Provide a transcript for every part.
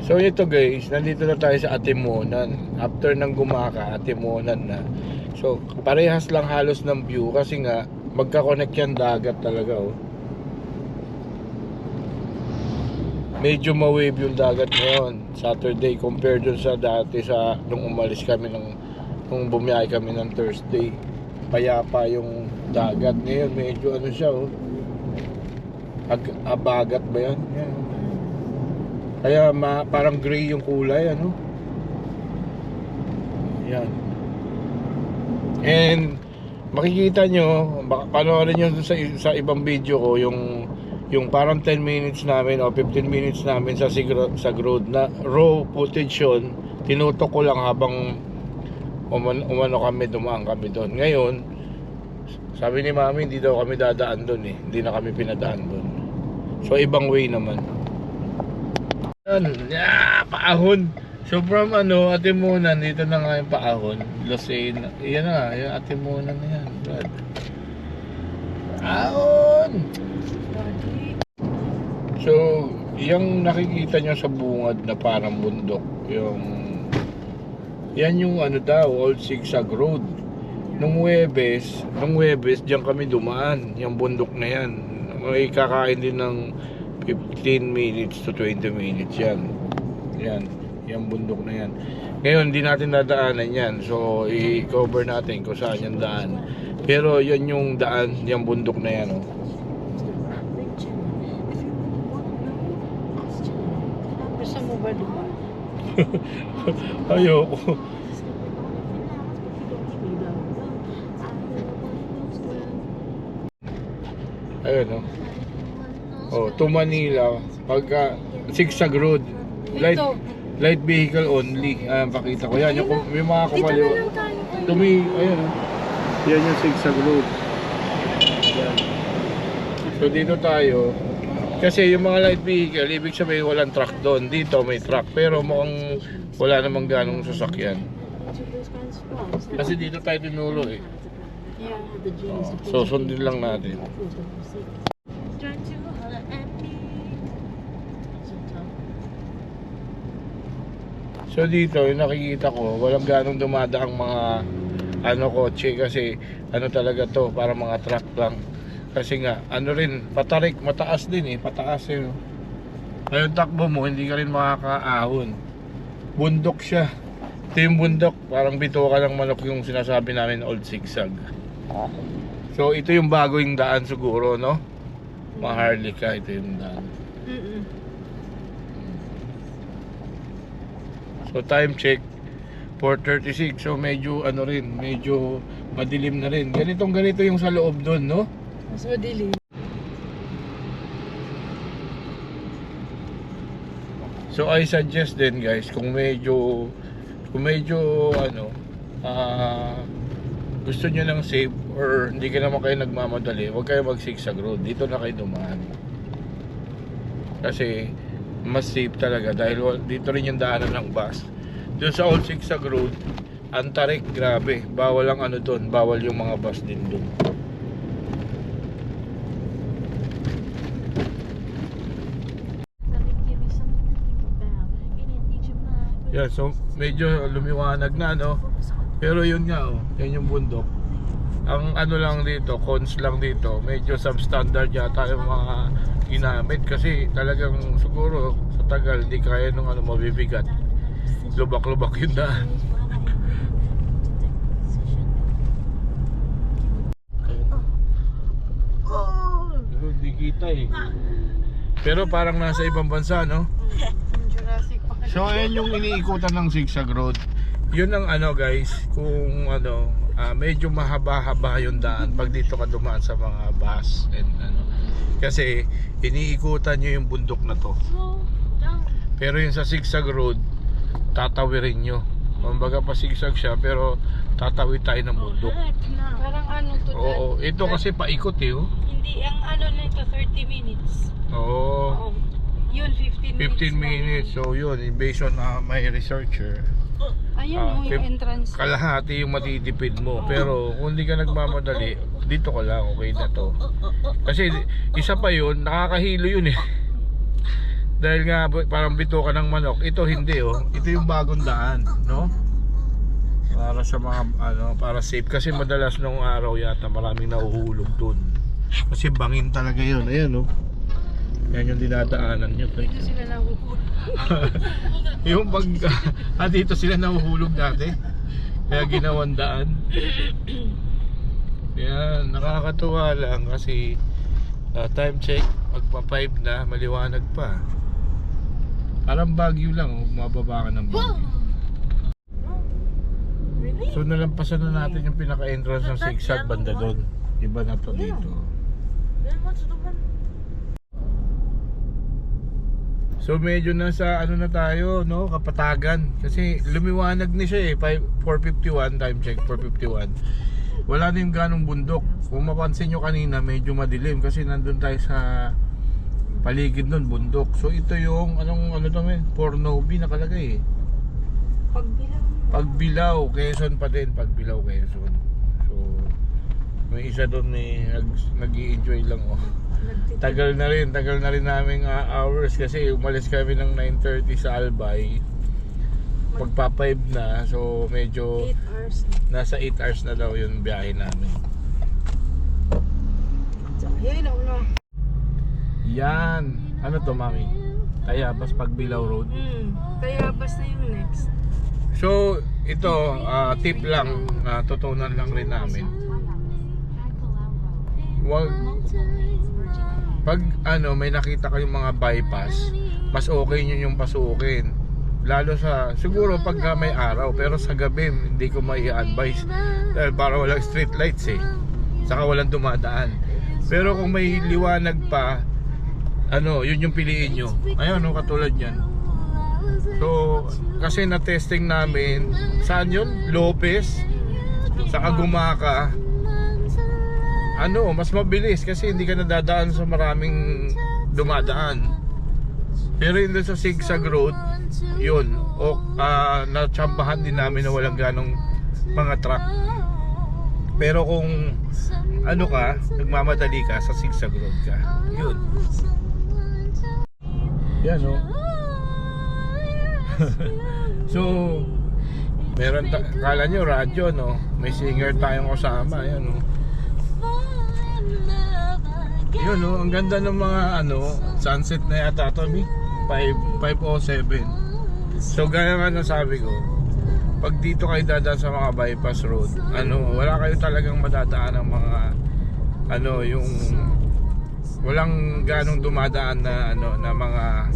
So ito guys, nandito na tayo sa Atimonan. After ng Gumaka, Atimonan na. So parehas lang halos ng view kasi nga magka-connect yan dagat talaga oh. Medyo ma-wave yung dagat ngayon Saturday compared dun sa dati sa nung umalis kami nung bumiyahe kami ng Thursday. Payapa yung dagat ngayon, medyo ano siya oh. Abagat ba yan? Yan. Kaya parang gray yung kulay ano. Yan. And makikita nyo, panoorin nyo sa ibang video ko yung parang 10 minutes namin o 15 minutes namin sa Road na raw footage yun. Tinutok ko lang habang umano kami, dumaan kami doon. Ngayon, sabi ni Mami hindi daw kami dadaan doon eh. Hindi na kami pinadaan doon. So ibang way naman. Paahon. So from Atimonan, dito na nga yung Paahon, Lucena. Yan na, yung Atimonan na yan, Brad. Paahon! So, yung nakikita nyo sa bungad na parang bundok, yan yung Old Zigzag Road. Nung Huwebes, diyan kami dumaan, yung bundok na yan. May kakain din ng 15 minutes to 20 minutes yan. Yan, yung bundok na yan. Ngayon, hindi natin dadaanan yan. So, i-cover natin kung saan yung daan. Pero yan yung daan, yung bundok na yan. Oh. Gusto mo ba dumaan? Ayoko. Ayun oh. Oh, to Manila, pagka Zigzag Road, light vehicle only. Pakita ko yan, yung mga kumaliwa. Ayun oh. Yan yung Zigzag Road. Yan. So dito tayo. Kasi yung mga light vehicle, ibig sabihin walang truck doon. Dito may truck, pero mukhang wala namang ganong sasakyan. Kasi dito tayo tinulo eh. So sundin lang natin. So dito, yung nakikita ko, walang ganong dumadaang mga kotse kasi talaga to, para mga truck lang. Kasi nga, rin, patarik, mataas din eh, pataas eh. Ngayon takbo mo, hindi ka rin makakaahon. Bundok siya. Ito yung bundok, parang bituka ng manok yung sinasabi namin Old Zigzag. So ito yung bago yung daan siguro, no? Maharlika, ito yung daan. So time check 4:36. So medyo medyo madilim na rin. Ganito yung sa loob doon, no? Mas madilim. So I suggest din guys, kung medyo gusto niyo ng safe or hindi ka naman kayo nagmamadali, huwag kayo mag-zigzag road. Dito na kayo dumaan. Kasi mas safe talaga dahil dito rin yung daanan ng bus. Doon sa Old Zigzag Road, ang tarik, grabe. Bawal ang doon, bawal yung mga bus din doon. Yeah, so medyo lumiwanag na pero yun nga yan yung bundok. Ang lang dito, cons lang dito, medyo substandard yata yung mga ginamit kasi talagang siguro sa tagal di kaya nung mabibigat. Lubak-lubak yung daan. Di kita eh. Pero parang nasa ibang bansa, no? So ayan yung iniikutan ng Zigzag Road. Yun ang guys, kung medyo mahaba-haba yung daan pag dito ka dumaan sa mga bus and kasi iniikutan nyo yung bundok na to. Pero yung sa Zigzag Road, tatawirin nyo. Kumbaga pa zigzag siya pero tatawid tayo ng bundok. Parang to Oo, ito kasi paikot eh. Hindi, ang nito 30 minutes. Oo. Yun, 15 minutes. So yun, based on my researcher. Ayun yung entrance. Kalahati yung matitipid mo. Pero kung hindi ka nagmamadali, dito ka lang, okay na to. Kasi isa pa yun, nakakahilo yun eh. Dahil nga parang bituka ng manok. Ito hindi oh. Ito yung bagong daan, no? Para sa mga para safe kasi madalas nung araw yata maraming nahuhulog doon. Kasi bangin talaga 'yun. Ayan oh. Yan yung dinadaanan nyo. Dito sila nahuhulog. Yung pag dito sila nahuhulog dati. Kaya ginawang daan. Yan, nakakatuwa lang kasi time check, magpa 5 na, maliwanag pa. Parang Baguio lang, mababa ka ng Baguio. So nalampasan na natin yung pinaka-entrance ng Sigsag banda doon. Iba na to dito. So medyo nasa na tayo, no, Kapatagan. Kasi lumiwanag ni siya eh, 4:51 time check, 4:51. Wala na yung ganong bundok. Kung mapansin nyo kanina, medyo madilim kasi nandun tayo sa paligid nun, bundok. So ito yung, ano to men? Pornobi nakalagay eh. Pagbilao, Quezon pa din, Pagbilao, Quezon. So may isa doon eh, nag-i-enjoy lang oh. Tagal na rin naming hours kasi umalis kami ng 9:30 sa Albay. Pagpa 5 na, so medyo 8 hours. Nasa 8 hours na daw yung biyahe namin. Yan. Ano to, mami? Tayabas Pagbilao Road. Tayabas na yung next. So, ito, tip lang, tutunan lang rin namin. Wag, pag may nakita kayong mga bypass, mas okay nyo yung pasukin. Lalo sa, siguro pag may araw, pero sa gabi, hindi ko mai-advise. Dahil para walang street lights eh. Saka walang dumadaan. Pero kung may liwanag pa, yun yung piliin nyo. Ayun, katulad yan. So, kasi na-testing namin, saan yun? Lopez, saka Gumaka. Mas mabilis kasi hindi ka nadadaan sa maraming dumadaan. Pero yun doon sa Sigsag Road, yun, natsambahan din namin na walang ganong mga truck. Pero kung nagmamadali ka, sa Sigsag Road ka, yun. Yan o. So, meron kala nyo radyo, no? May singer tayong kasama, yan o. Yun no, ang ganda ng mga sunset na yata ito, 5:07. So gaya nga nasabi ko, pag dito kayo dadaan sa mga bypass road, wala kayo talagang madadaan ng mga yung walang ganong dumadaan na na mga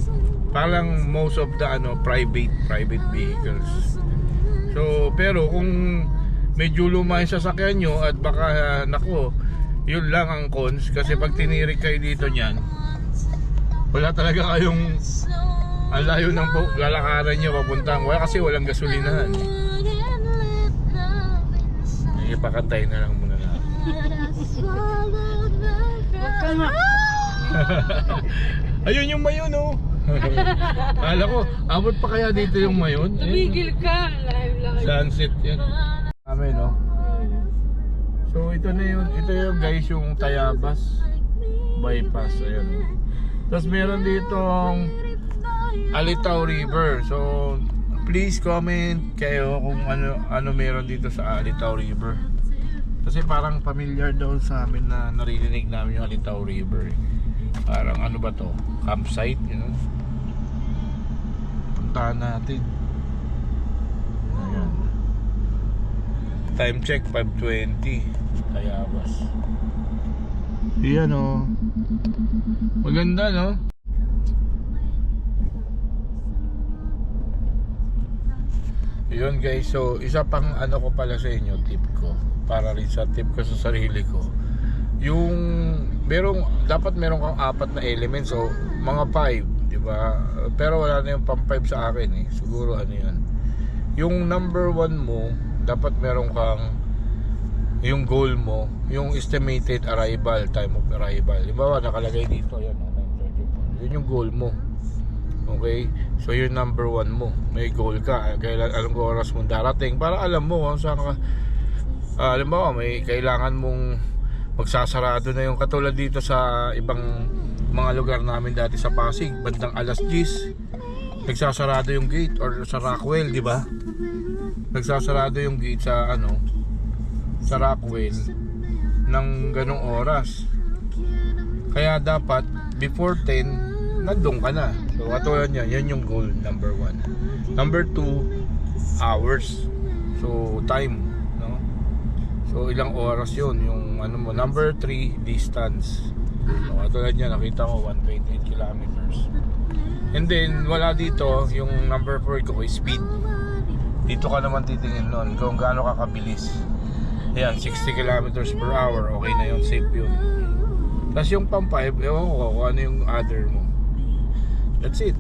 parang most of the private vehicles. So pero kung medyo luma yung sasakyan nyo at baka yun lang ang cons kasi pag tinirik kayo dito niyan, wala talaga kayong ang layo ng lalakaran nyo papuntang kasi walang gasolinahan. Ipakantay na lang muna na. Huwag ka nga. Ayun yung mayon oh. Kala ko, abot pa kaya dito yung mayon? Tumigil ka. Layo. Sunset yan. Amen no. So ito na yun, guys yung Tayabas bypass, ayun. Tapos meron ditong Alitao River. So please comment kayo kung ano meron dito sa Alitao River. Kasi parang familiar daw sa amin na naririnig namin yung Alitao River. Parang ba to? Campsite, puntahan natin. Ayan. Time check 5:20. Tayabas. Iyan o. Maganda no? Yun guys, so isa pang ko pala sa inyo, tip ko. Para rin sa tip ko sa sarili ko. Yung dapat meron kang 4 na elements, so mga 5, di ba? Pero wala na yung pang 5 sa akin eh. Siguro yan. Yung number 1 mo, dapat meron kang yung goal mo, yung estimated arrival, time of arrival. Diba nakalagay dito, yan, 9:34. Yun yung goal mo. Okay? So yun number 1 mo. May goal ka, kailan alam ko oras mo darating para alam mo kung saan ka. Alam mo, may kailangan mong magsasarado na yung katulad dito sa ibang mga lugar namin dati sa Pasig, bandang alas 10 nagsasarado yung gate, or sa Rockwell, di ba? Nagsasarado yung gate sa ano, sa Rockwell ng ganong oras. Kaya dapat before 10 nandun ka na. So katulad niya, yan yung goal number 1. Number 2, hours. So time, no? So ilang oras yun yung ano mo. Number 3, distance. So katulad niya, nakita ko 1.8 kilometers. And then wala dito yung number 4 ko, speed. Dito ka naman titingin nun kung gaano ka kabilis. Ayan, 60 kilometers per hour. Okay na yun, safe yun. Tapos yung pang 5, ewan ko kung ano yung other mo. That's it.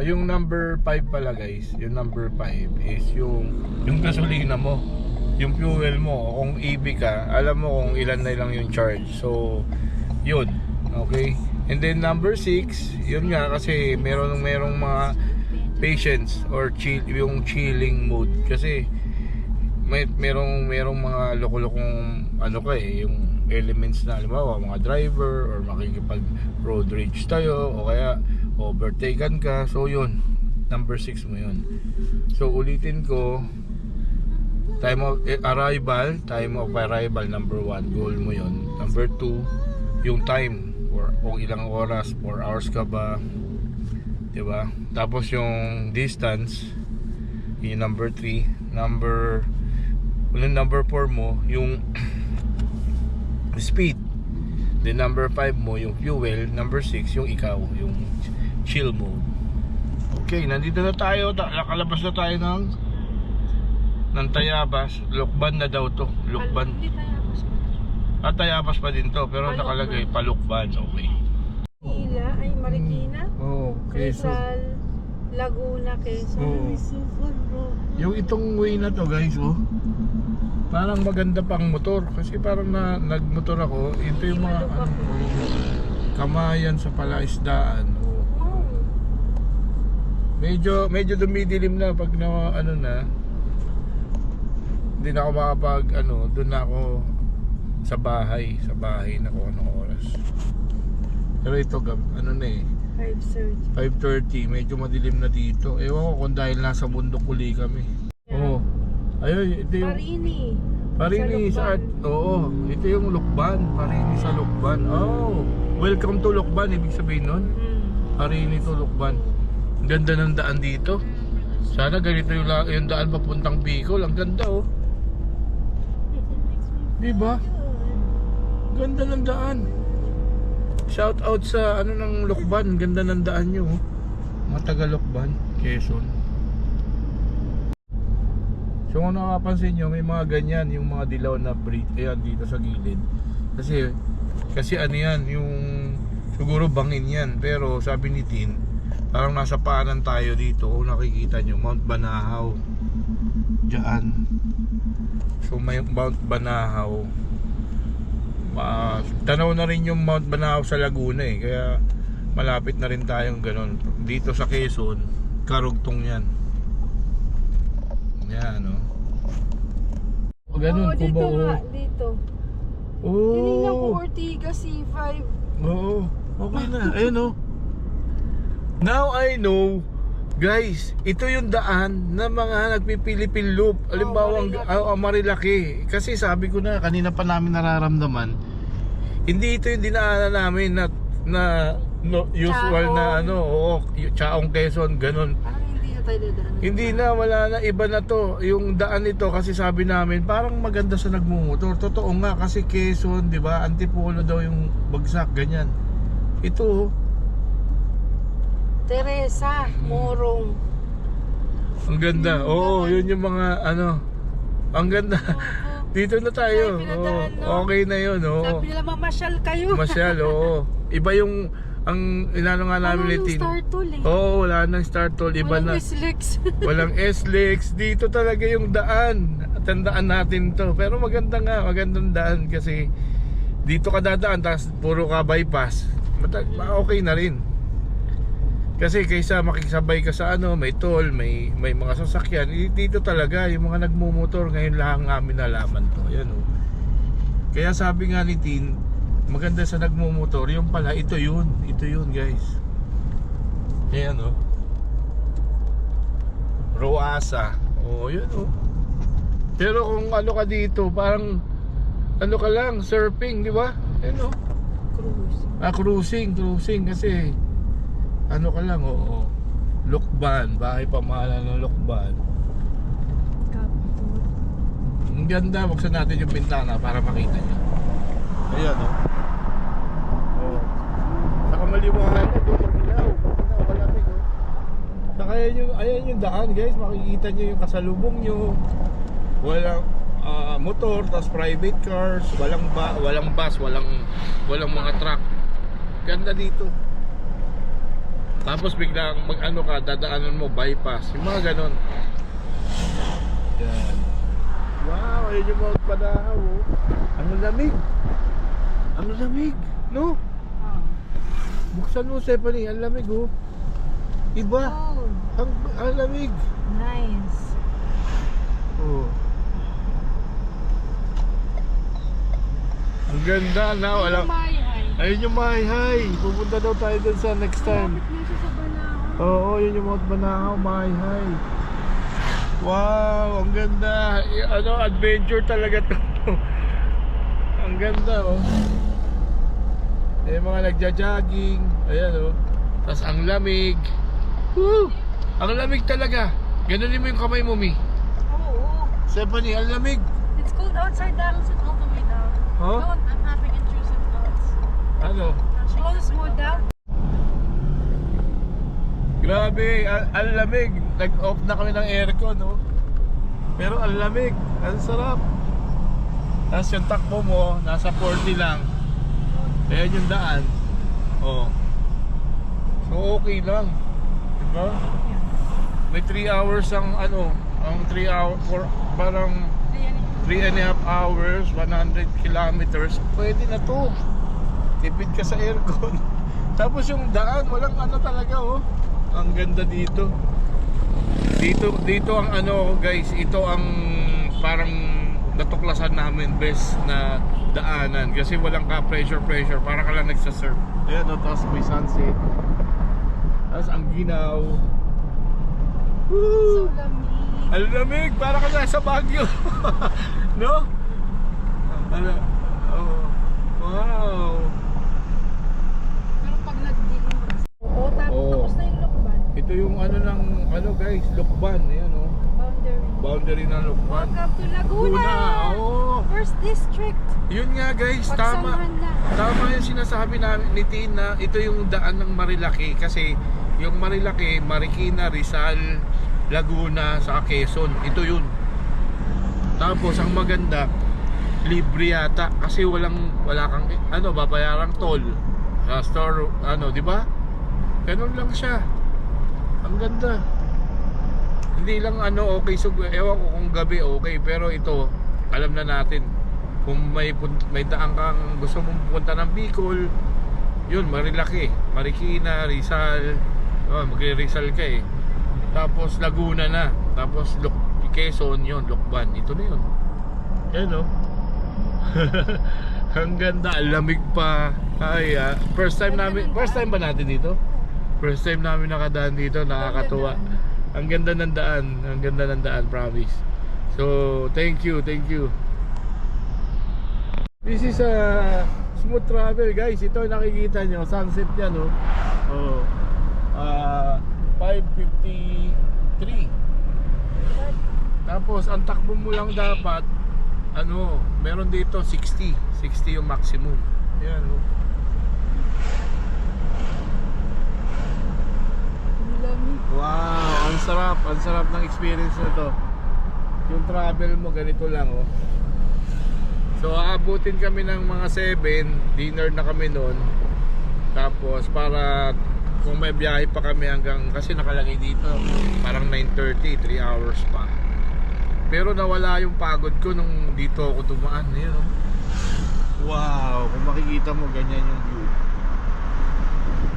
Yung number 5 pala guys, yung number 5 is yung gasolina mo, yung fuel mo. Kung EV ka, alam mo kung ilan na lang yung charge. So, yun. Okay? And then number 6, yun nga kasi merong mga patience or chill, yung chilling mode. Kasi merong mga loko-lokong ano ka yung elements na halimbawa mga driver or makikipag road rage tayo o kaya overtaken ka. So yun, number 6 mo yun. So ulitin ko, time of arrival number 1, goal mo yun. Number 2, yung time, or kung ilang oras, 4 hours ka ba, diba? Tapos yung distance, yung number 3. Number 4 mo yung speed. Then number 5 mo yung fuel. Number 6 yung ikaw, yung chill mode. Okay, nandito na tayo. Nakalabas na tayo ng Tayabas. Lukban na daw to. Lukban. Tayabas pa din to, pero nakalagay Palukban. Okay. Manila ay Marikina. Oh, Quezon. Rizal, Laguna, Quezon. Oh. Yung itong way na to guys, oh, parang maganda pang motor. Kasi parang nagmotor ako. Ito yung mga Kamayan sa Palaisdaan. Oh. Medyo dumidilim na pag na ano na. Hindi na ako makapag doon na ako sa bahay na kung anong oras. Pero ito ano na eh, 5:30, medyo madilim na dito. Ewan ko kung dahil nasa bundok uli kami. Oo. Ayun, ito yung Parini sa oo, ito yung Lukban. Parini sa Lukban. Oh, welcome to Lukban, ibig sabihin nun. Parini to Lukban. Ang ganda ng daan dito. Sana ganito yung daan papuntang Bicol. Ang ganda oh. Diba? Ganda ng daan. Shout out sa ng Lukban. Ganda ng daan nyo. Mga taga Lukban, Quezon. So kung nakapansin nyo, may mga ganyan, yung mga dilaw na bridge. Ayan, dito sa gilid. Kasi ano yan, yung siguro bangin yan. Pero sabi ni Tin, parang nasa paanan tayo dito. Kung nakikita nyo, Mount Banahaw. Diyan. So may Mount Banahaw. Tanaw na rin yung Mount Banahaw sa Laguna eh. Kaya malapit na rin tayong ganun. Dito sa Quezon, karugtong yan. Yan o. O ganun, dito Cubao. nga, dito. Oo. Tinignan ko Ortigas C5. Oo. Okay na. Ayun o. Now I know, guys, ito yung daan na mga nagpipilipin loop. Halimbawa, Marilaki. Kasi sabi ko na, kanina pa namin nararamdaman, hindi ito yung dinaanan namin na usual na Chaong Quezon, ganun. Parang hindi na tayo dadaan. Hindi na, wala na, iba na to. Yung daan nito kasi sabi namin, parang maganda sa nagmumotor. Totoo nga kasi Quezon, di ba? Antipolo daw yung bagsak, ganyan. Ito, Teresa, Morong. ang ganda. Oo, yun yung mga ang ganda. Dito na tayo. Pinadaan, no? Okay na yun. Sabi nila mamasyal kayo. Masyal, oo. Iba yung inano nga namin ni Tin. Star Tool eh. Oo, wala nang Star Tool. Iba na. Walang SLEX. Walang SLEX. Dito talaga yung daan. Tandaan natin to. Pero maganda nga, magandang daan kasi dito ka dadaan tapos puro ka bypass. Okay na rin. Kasi kaysa makikisabay ka sa may toll, may mga sasakyan, dito talaga yung mga nagmumotor ngayon lang namin nalaman to. Ayan oh. Kaya sabi nga ni Tin, maganda sa nagmumotor, yung pala, ito yun guys. Ayan oh. Roasa. Oh, yun oh. Pero kung ano ka dito, parang ano ka lang, surfing, di ba? Ayan oh. Cruise. Cruising kasi ano ka lang, oo. Lukban, bahay pamahalaan ng Lukban. Kapitol. Ang ganda, buksan natin yung bintana para makita niyo. Ayan oh. Oh. Saka maliwanag, ilaw, malamig oh. Saka ayan yung daan guys, makikita niyo yung kasalubong niyo. Walang motor, tas private cars, walang bus, walang mga truck. Ganda dito. Tapos biglang mag-ano ka, dadaanan mo bypass, yung mga ganon. Yan. Wow, ayun yung Mount Banahaw oh. Ang lamig. Ang lamig, no? Buksan mo, Stephanie, ang lamig oh. Iba. Oh, Ang lamig. nice. Oh. Ang ganda na, wala. Ayun yung Mahihay. Pupunta daw tayo dun sa next time. Malapit na siya sa Banahaw. Oo, yun yung Mount Banahaw, Mahihay. Wow, ang ganda. Ano, adventure talaga to. Ang ganda oh. Eh, mga nagja-jogging. Ayan oh. Tapos ang lamig. Woo! Ang lamig talaga. Ganunin mo yung kamay mo, Mi. Oo. Stephanie, ang lamig. It's cold outside, Dangles, and all the way down. Huh? No, I'm having intrusive thoughts. Ano? Close mo down. Grabe, ang lamig. Nag-off na kami ng aircon, no? Pero ang lamig, ang sarap. Tapos yung takbo mo, nasa 40 lang. Ayan yung daan. Oh. So okay lang. Diba? May 3 hours ang ano, ang 3 hours, parang 3.5 hours, 100 kilometers. Pwede na to. Tipid ka sa aircon. Tapos yung daan, walang ano talaga, oh. Ang ganda dito. Dito ang ano guys, ito ang parang natuklasan namin best na daanan kasi walang ka pressure para ka lang nagsasurf. Ayan o, tapos may sunset. Tapos ang ginaw. Woo! So lamig. Ang lamig, para ka nasa Baguio. No? Ano? Oh. Wow. Pero pag nagdilim. Oo, tapos na yung Lukban. Ito yung ano ng ano guys, Lukban, ayan oh. Boundary ng Lukban. Welcome to Laguna. Oo. First district. Yun nga guys, tama. Pagsamahan lang. Tama yung sinasabi namin ni Tina, ito yung daan ng Marilaki kasi yung Marilaki, Marikina, Rizal, Laguna, sa Quezon, ito yun. Tapos ang maganda, libre yata kasi wala kang ano, babayarang toll sa store, ano, di ba? Ganun lang siya. Ang ganda. Hindi lang ano, okay, so ewan ko kung gabi okay, pero ito alam na natin kung may daan kang gusto mong pupunta ng Bicol, yun, Marilaki, Marikina, Rizal, magre-Rizal ka eh. Tapos Laguna na, tapos Quezon, yun, Lukban, ito na yun. Yan o. Ang ganda, ang lamig pa. Ay, first time ba natin dito? First time namin nakadaan dito, nakakatuwa. Ang ganda ng daan, promise. So, thank you. This is a smooth travel, guys. Ito nakikita nyo, sunset yan, oh. Oh. 5:53. Tapos ang takbo mo lang dapat ano, meron dito 60 yung maximum. Ayan, oh. Wow, ang sarap ng experience na to. Yung travel mo ganito lang, oh. So aabutin kami ng mga 7, dinner na kami noon. Tapos para kung may biyahe pa kami hanggang, kasi nakalagay dito parang 9:30, 3 hours pa. Pero nawala yung pagod ko nung dito ako tumaan. Ayan, oh. Wow, kung makikita mo ganyan yung view.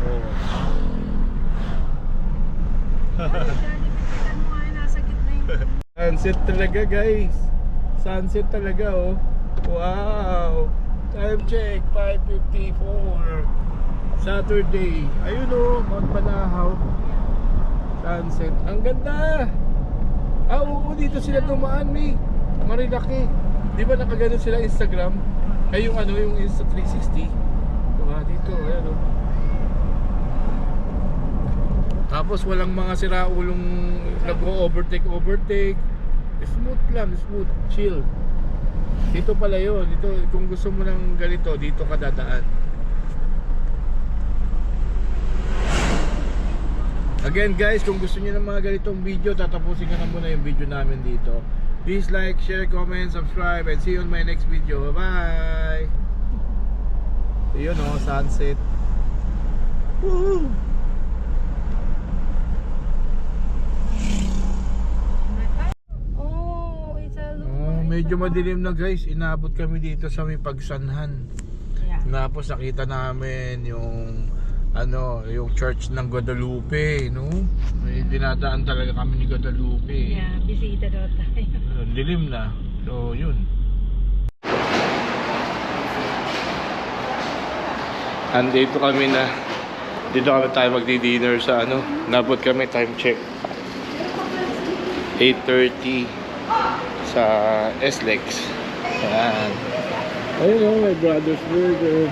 Oh. Sunset talaga, guys. Sunset talaga, oh. Wow. Time check, 5:54. Saturday. Ayun o, Mount Panahaw. Sunset. Ang ganda! Ah, oo, dito sila dumaan, May. Marilaki. Di ba nakagano sila Instagram? Ay, yung ano, yung Insta 360. Diba, dito, ayan o. Tapos walang mga siraulong nag-overtake. Smooth lang, smooth, chill. Dito pala yun. Dito, kung gusto mo ng ganito, dito ka dadaan. Again guys, kung gusto niyo ng mga ganitong video, tatapusin ko na muna yung video namin dito. Please like, share, comment, subscribe, and see you on my next video. Bye! Yun o, sunset. Woo! Oh, it's a look. Oh, medyo madilim na guys. Inabot kami dito sa may Pagsanhan. Yeah. Tapos nakita namin yung ano, yung church ng Guadalupe, no? May dinadaan talaga kami ni Guadalupe. Yeah, bisita daw tayo. Dilim na. So, yun. Andito kami na. Dito kami tayo magdi-dinner sa ano. Nabot kami, time check. 8:30 sa SLEX. Ayan. Ayun o, may Brothers Burger.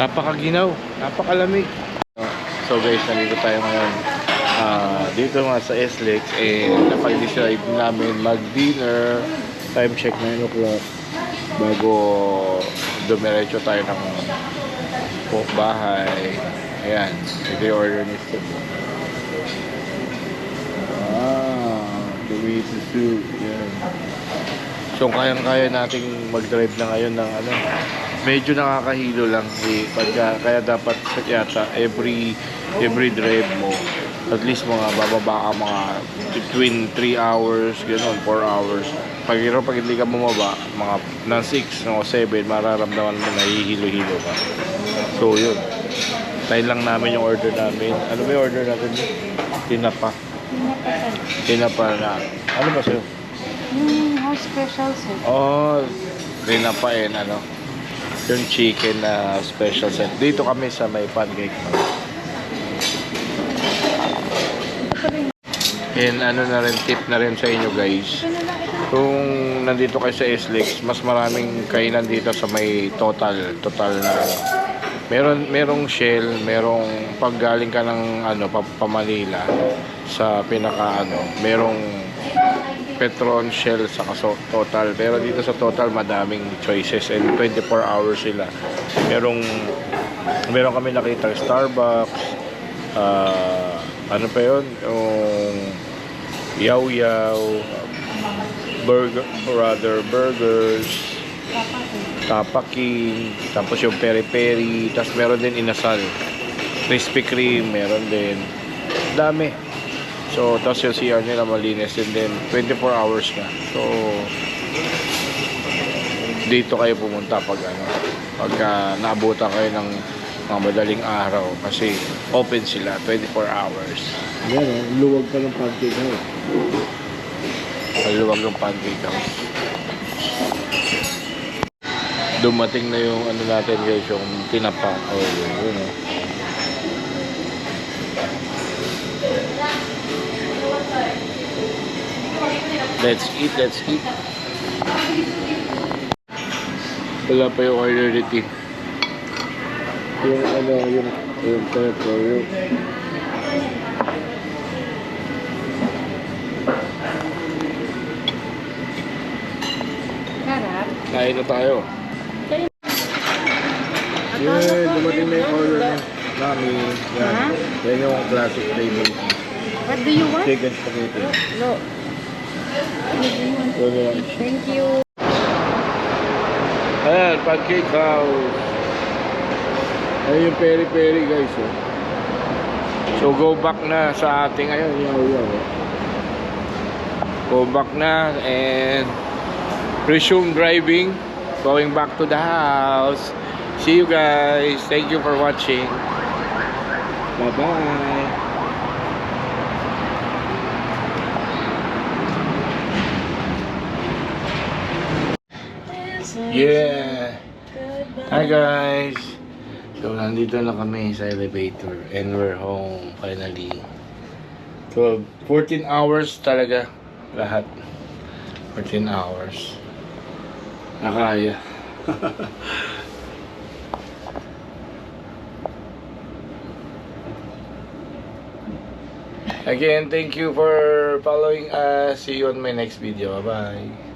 Napakaginaw, napakalamig. So guys, nandito tayo ngayon dito nga sa SLEX, napag-decide namin mag-dinner. Time check 9 o'clock bago dumiretso tayo ng bahay. Ayan, ito yung order ni Steve. Tomato soup. Ayan. So kayang-kaya nating mag-drive na ngayon ng ano. Medyo nakakahilo lang kaya dapat yata every drive mo at least mga bababa ka mga between 3 hours gano'n, 4 hours. Pag hindi ka bumaba mga ng 6 o 7, mararamdaman mo na hihilo-hilo ka. So yun, tayo lang namin yung order namin. Ano ba yung order natin? Tinapa na ano ba sa'yo? House special set. Oh, tinapa ano, yung chicken na special set. Dito kami sa may pancake. And ano na rin, tip na rin sa inyo guys. Kung nandito kayo sa SLEX, mas maraming kainan dito sa may total na merong Shell, merong paggaling ka ng ano pa Manila sa pinaka ano, merong Petron, Shell sa Total. Pero dito sa Total madaming choices and 24 hours sila. Meron kami nakita Starbucks, ano pa yun, yung Yaw Yaw, burgers, Tapa King, tapos yung Peri Peri, tapos meron din inasal, Krispy Kreme, meron din, dami. So, tapos yung CR nila malinis din 24 hours na. So, dito kayo pumunta pagka naabutan kayo ng mga madaling araw kasi open sila 24 hours. Yan o, luwag pa ng pancake house. Luwag ng pancake house. Dumating na yung ano natin guys, yung tinapa. Oh, yun o. Let's eat. Wala pa yung order dito. Yung ano, yung pepper, yung Sarap. kain na tayo. Yun, dumating na yung order namin. Yan yung classic flavor. What do you want? Chicken spaghetti. No. Thank you. Ayan, pancake house. Ayan yung Peri Peri guys. Oh. So go back na sa ating yaw. Go back na and resume driving. Going back to the house. See you guys. Thank you for watching. Bye-bye. Yeah! Hi guys! So, nandito na kami sa elevator and we're home finally. So, 14 hours talaga lahat. 14 hours. Nakaya. Again, thank you for following us. See you on my next video. Bye-bye.